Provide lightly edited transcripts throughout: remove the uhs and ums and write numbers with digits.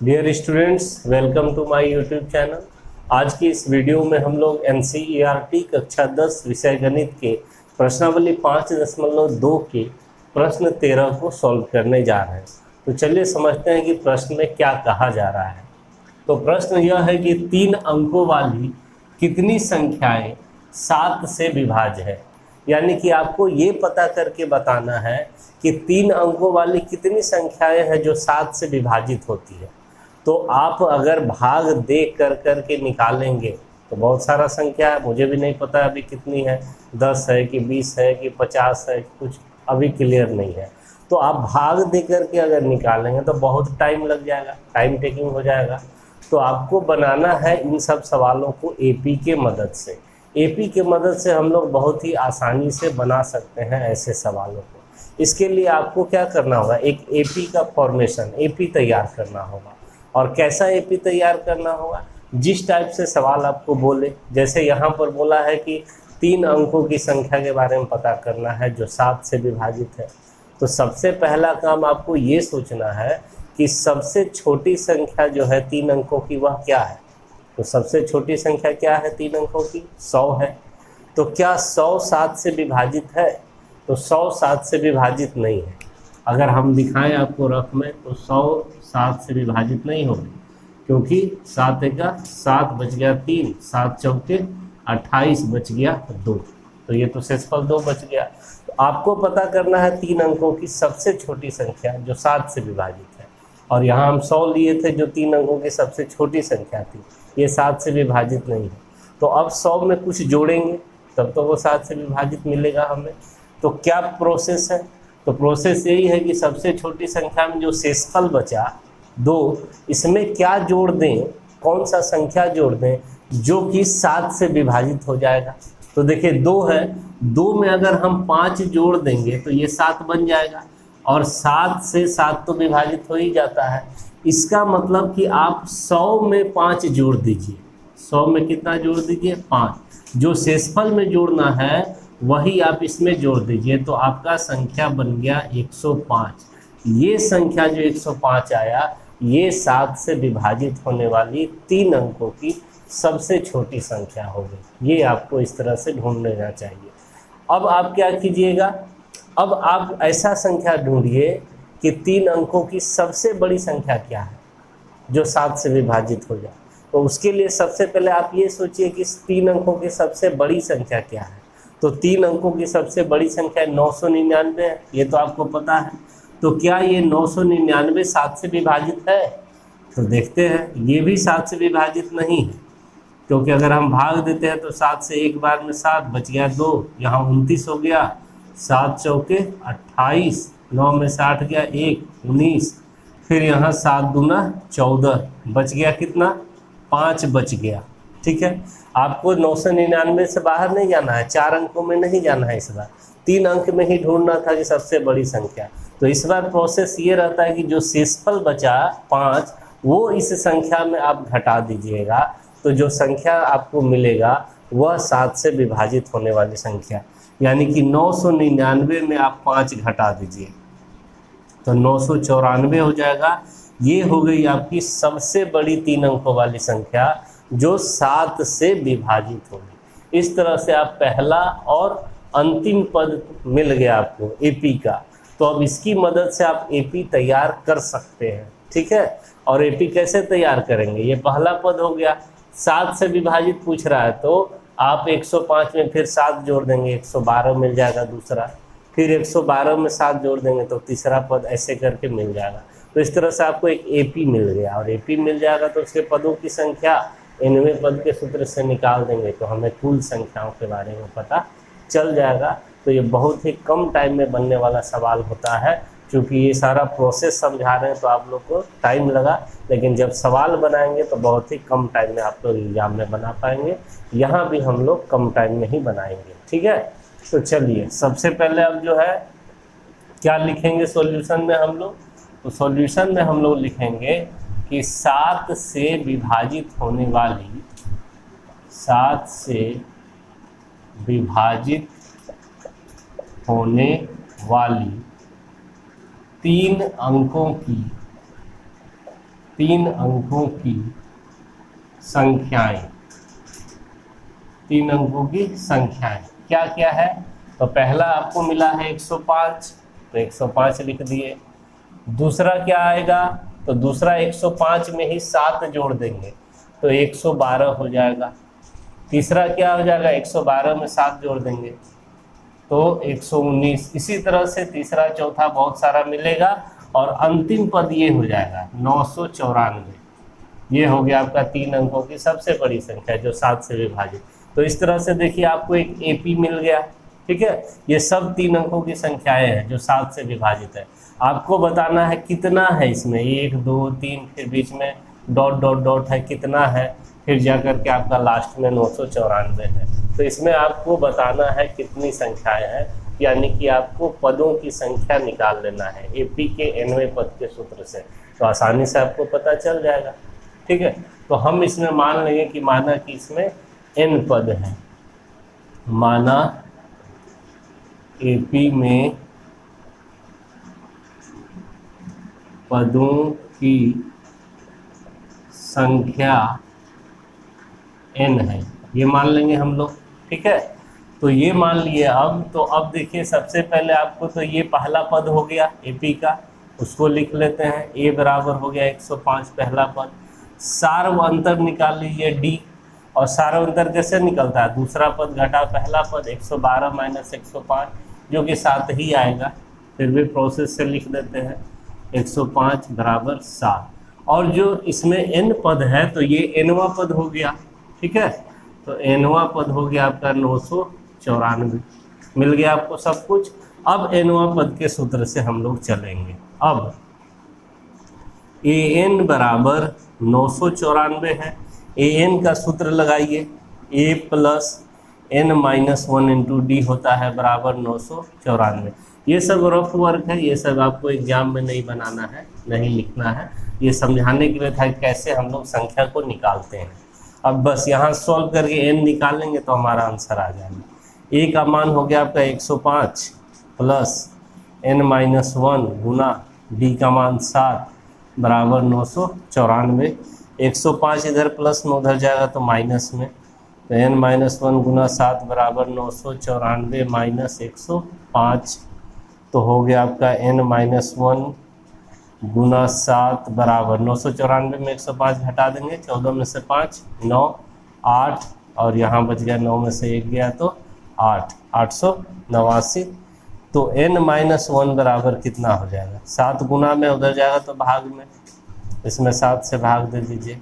Dear students, welcome to my YouTube channel. आज की इस वीडियो में हम लोग एनसीईआरटी कक्षा 10 विषय गणित के प्रश्नावली 5.2 के प्रश्न 13 को सॉल्व करने जा रहे हैं। तो चलिए समझते हैं कि प्रश्न में क्या कहा जा रहा है। तो प्रश्न यह है कि 3 अंकों वाली कितनी संख्याएं 7 से विभाज्य है। यानी कि आपको ये पता करके बताना है कि 3 अंकों वाली कितनी संख्याएं हैं जो 7 से विभाजित होती है। तो आप अगर भाग दे कर के निकालेंगे तो बहुत सारा संख्या है, मुझे भी नहीं पता अभी कितनी है, 10 है कि 20 है कि 50 है, कुछ अभी क्लियर नहीं है। तो आप भाग दे करके अगर निकालेंगे तो बहुत टाइम लग जाएगा, टाइम टेकिंग हो जाएगा। तो आपको बनाना है इन सब सवालों को एपी के मदद से। एपी के मदद से हम लोग बहुत ही आसानी से बना सकते हैं ऐसे सवालों को। इसके लिए आपको क्या करना होगा, एक एपी का फॉर्मेशन, एपी तैयार करना होगा। और कैसा एपी तैयार करना होगा, जिस टाइप से सवाल आपको बोले। जैसे यहाँ पर बोला है कि 3 अंकों की संख्या के बारे में पता करना है जो 7 से विभाजित है। तो सबसे पहला काम आपको ये सोचना है कि सबसे छोटी संख्या जो है 3 अंकों की वह क्या है। तो सबसे छोटी संख्या क्या है 3 अंकों की, 100 है। तो क्या 100 7 से विभाजित है? तो 100 7 से विभाजित नहीं है। अगर हम दिखाएं आपको रफ में तो 100 7 से विभाजित नहीं होगी, क्योंकि 7 एका 7 बच गया 3, 7 चौके 28 बच गया 2। तो ये तो शेषफल 2 बच गया। तो आपको पता करना है 3 अंकों की सबसे छोटी संख्या जो 7 से विभाजित है। और यहाँ हम 100 लिए थे जो 3 अंकों की सबसे छोटी संख्या थी, ये 7 से विभाजित नहीं है। तो अब 100 में कुछ जोड़ेंगे तब तो वो 7 से विभाजित मिलेगा हमें। तो क्या प्रोसेस है? तो प्रोसेस यही है कि सबसे छोटी संख्या में जो शेषफल बचा 2, इसमें क्या जोड़ दें, कौन सा संख्या जोड़ दें जो कि 7 से विभाजित हो जाएगा। तो देखिए 2 है, 2 में अगर हम 5 जोड़ देंगे तो ये 7 बन जाएगा। और 7 से 7 तो विभाजित हो ही जाता है। इसका मतलब कि आप 100 में 5 जोड़ दीजिए। 100 में कितना जोड़ दीजिए? 5। जो शेषफल में जोड़ना है वही आप इसमें जोड़ दीजिए, तो आपका संख्या बन गया 105। ये संख्या जो 105 आया, ये 7 से विभाजित होने वाली 3 अंकों की सबसे छोटी संख्या हो गई। ये आपको इस तरह से ढूंढ लेना चाहिए। अब आप क्या कीजिएगा, अब आप ऐसा संख्या ढूंढिए कि 3 अंकों की सबसे बड़ी संख्या क्या है जो 7 से विभाजित हो जाए। तो उसके लिए सबसे पहले आप ये सोचिए कि 3 अंकों की सबसे बड़ी संख्या क्या है। तो 3 अंकों की सबसे बड़ी संख्या 999 है, ये तो आपको पता है। तो क्या ये 999 7 से विभाजित है? तो देखते हैं, ये भी 7 से विभाजित नहीं है, क्योंकि अगर हम भाग देते हैं तो 7 से एक बार में 7 बच गया 2, यहाँ 29 हो गया, 7 चौके 28, 9 में 60 गया 1, 19, फिर यहाँ 7 दूना 14, बच गया कितना? 5 बच गया। ठीक है, आपको 999 से बाहर नहीं जाना है, 4 अंकों में नहीं जाना है, इस बार 3 अंक में ही ढूंढना था कि सबसे बड़ी संख्या। तो इस बार प्रोसेस ये रहता है कि जो शेषफल बचा 5 वो इस संख्या में आप घटा दीजिएगा। तो जो संख्या आपको मिलेगा वह 7 से विभाजित होने वाली संख्या, यानी कि 999 में आप 5 घटा दीजिए तो 994 हो जाएगा। ये हो गई आपकी सबसे बड़ी 3 अंकों वाली संख्या जो 7 से विभाजित होगी। इस तरह से आप पहला और अंतिम पद मिल गया आपको एपी का। तो अब इसकी मदद से आप एपी तैयार कर सकते हैं। ठीक है, और एपी कैसे तैयार करेंगे? ये पहला पद हो गया, 7 से विभाजित पूछ रहा है तो आप 105 में फिर 7 जोड़ देंगे, 112 मिल जाएगा दूसरा, फिर 112 में 7 जोड़ देंगे तो तीसरा पद, ऐसे करके मिल जाएगा। तो इस तरह से आपको एक एपी मिल गया, और एपी मिल जाएगा तो उसके पदों की संख्या 9वें पद के सूत्र से निकाल देंगे तो हमें कुल संख्याओं के बारे में पता चल जाएगा। तो ये बहुत ही कम टाइम में बनने वाला सवाल होता है। क्योंकि ये सारा प्रोसेस समझा रहे हैं तो आप लोग को टाइम लगा, लेकिन जब सवाल बनाएंगे तो बहुत ही कम टाइम में आप लोग एग्जाम में बना पाएंगे। यहाँ भी हम लोग कम टाइम में ही बनाएंगे। ठीक है, तो चलिए सबसे पहले अब जो है क्या लिखेंगे सॉल्यूशन में हम लोग। तो सॉल्यूशन में हम लोग लिखेंगे कि 7 से विभाजित होने वाली 7 से विभाजित होने वाली 3 अंकों की 3 अंकों की संख्याएं, 3 अंकों की संख्याएं क्या क्या है? तो पहला आपको मिला है 105, तो 105 लिख दिए। दूसरा क्या आएगा? तो दूसरा 105 में ही 7 जोड़ देंगे तो 112 हो जाएगा। तीसरा क्या हो जाएगा? 112 में 7 जोड़ देंगे तो 119। इसी तरह से तीसरा चौथा बहुत सारा मिलेगा और अंतिम पद ये हो जाएगा 994। ये हो गया आपका 3 अंकों की सबसे बड़ी संख्या जो 7 से विभाजित। तो इस तरह से देखिए आपको एक एपी मिल गया। ठीक है, ये सब 3 अंकों की संख्याएं हैं जो 7 से विभाजित है। आपको बताना है कितना है इसमें, 1 2 3 फिर बीच में डॉट डॉट डॉट है, कितना है, फिर जाकर के आपका लास्ट में 994 है। तो इसमें आपको बताना है कितनी संख्याएं हैं, यानी कि आपको पदों की संख्या निकाल लेना है एपी के nवें पद के सूत्र से। तो आसानी से आपको पता चल जाएगा। ठीक है, तो हम इसमें मान लेंगे कि माना कि इसमें n पद है, माना एपी में पदों की संख्या n है, ये मान लेंगे हम लोग। ठीक है, तो ये मान लिए। अब देखिए सबसे पहले आपको तो ये पहला पद हो गया एपी का, उसको लिख लेते हैं। a बराबर हो गया 105 पहला पद। सार्व अंतर निकाल लीजिए d, और सार्व अंतर कैसे निकलता है? दूसरा पद घटा पहला पद, 112 माइनस 105 जो कि 7 ही आएगा, फिर भी प्रोसेस से लिख देते हैं 105 बराबर 7। और जो इसमें n पद है तो ये nवां पद हो गया। ठीक है, तो nवां पद हो गया आपका 994। मिल गया आपको सब कुछ। अब nवां पद के सूत्र से हम लोग चलेंगे। अब an बराबर 994 है, an का सूत्र लगाइए, a plus n minus 1 into D होता है बराबर 994। ये सब रफ वर्क है, ये सब आपको एग्जाम में नहीं बनाना है, नहीं लिखना है, ये समझाने के लिए था कैसे हम लोग संख्या को निकालते हैं। अब बस यहाँ सॉल्व करके n निकालेंगे तो हमारा आंसर आ जाएगा। a का मान हो गया आपका 105 प्लस n माइनस 1 गुना d का मान 7 बराबर 994। 105 इधर प्लस में उधर जाएगा तो माइनस में, तो n माइनस 1 गुना 7 बराबर 994 माइनस 105। तो हो गया आपका n माइनस 1 गुना 7 बराबर 994 में 105 घटा देंगे, 14 में से 5 9 8 और यहाँ बच गया 9 में से 1 गया तो 8, 889। तो n माइनस 1 बराबर कितना हो जाएगा? 7 गुना में उधर जाएगा तो भाग में, इसमें 7 से भाग दे दीजिए,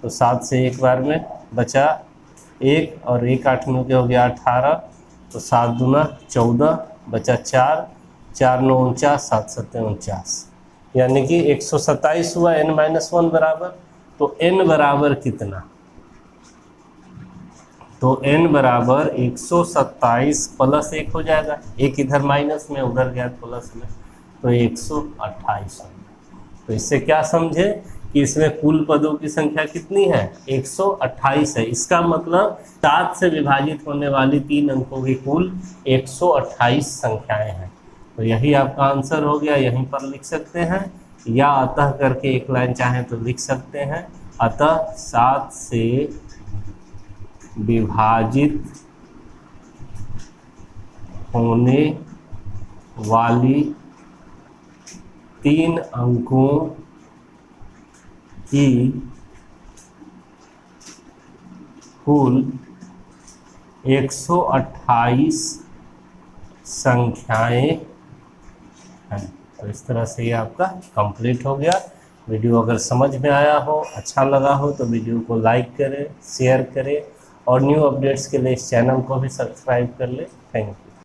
तो 7 से एक बार में बचा 1 और 1 8 9 के हो गया 18, तो 7 दूना 14 बचा 4, 4 9 49, 7 7 49, यानी कि 127 हुआ n माइनस 1 बराबर। तो n बराबर कितना? तो n बराबर 127 प्लस 1 हो जाएगा, एक इधर माइनस में उधर गया प्लस में, तो 128। तो इससे क्या समझे कि इसमें कुल पदों की संख्या कितनी है? 128 है। इसका मतलब 7 से विभाजित होने वाली 3 अंकों की कुल 128 संख्याएं हैं। तो यही आपका आंसर हो गया, यहीं पर लिख सकते हैं, या अतः करके एक लाइन चाहें तो लिख सकते हैं। अतः 7 से विभाजित होने वाली 3 अंकों की कुल 128 संख्याएं हैं। तो इस तरह से ये आपका कंप्लीट हो गया। वीडियो अगर समझ में आया हो, अच्छा लगा हो तो वीडियो को लाइक करें, शेयर करें और न्यू अपडेट्स के लिए इस चैनल को भी सब्सक्राइब कर लें। Thank you.